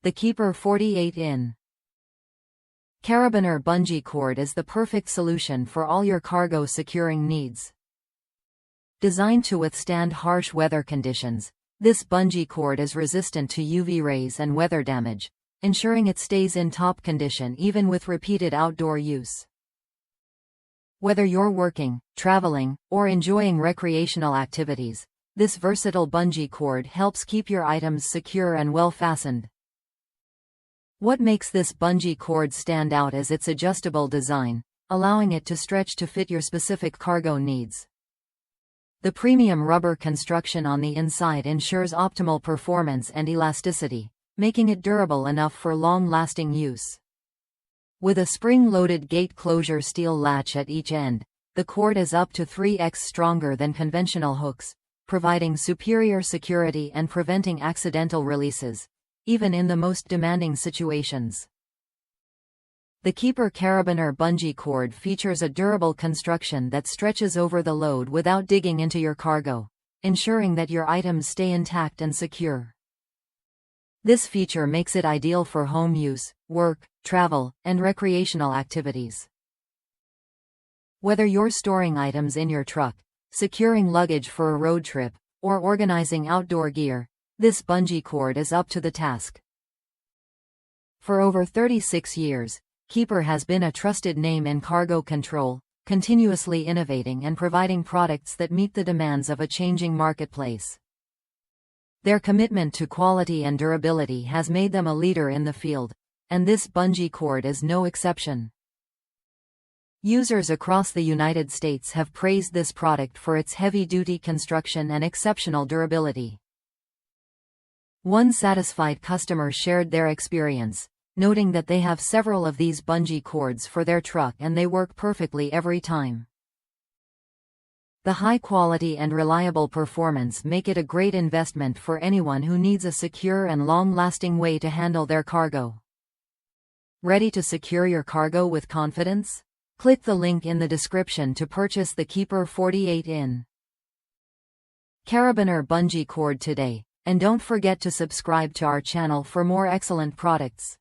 The Keeper 48 in. Carabiner Bungee Cord is the perfect solution for all your cargo securing needs. Designed to withstand harsh weather conditions, this bungee cord is resistant to UV rays and weather damage, ensuring it stays in top condition even with repeated outdoor use. Whether you're working, traveling, or enjoying recreational activities, this versatile bungee cord helps keep your items secure and well fastened. What makes this bungee cord stand out is its adjustable design, allowing it to stretch to fit your specific cargo needs. The premium rubber construction on the inside ensures optimal performance and elasticity, making it durable enough for long-lasting use. With a spring-loaded gate closure steel latch at each end, the cord is up to 3x stronger than conventional hooks, providing superior security and preventing accidental releases, even in the most demanding situations. The Keeper Carabiner Bungee Cord features a durable construction that stretches over the load without digging into your cargo, ensuring that your items stay intact and secure. This feature makes it ideal for home use, work, travel, and recreational activities. Whether you're storing items in your truck, securing luggage for a road trip, or organizing outdoor gear, this bungee cord is up to the task. For over 36 years, Keeper has been a trusted name in cargo control, continuously innovating and providing products that meet the demands of a changing marketplace. Their commitment to quality and durability has made them a leader in the field, and this bungee cord is no exception. Users across the United States have praised this product for its heavy-duty construction and exceptional durability. One satisfied customer shared their experience, noting that they have several of these bungee cords for their truck and they work perfectly every time. The high quality and reliable performance make it a great investment for anyone who needs a secure and long-lasting way to handle their cargo. Ready to secure your cargo with confidence? Click the link in the description to purchase the Keeper 48 in. Carabiner Bungee Cord today, and don't forget to subscribe to our channel for more excellent products.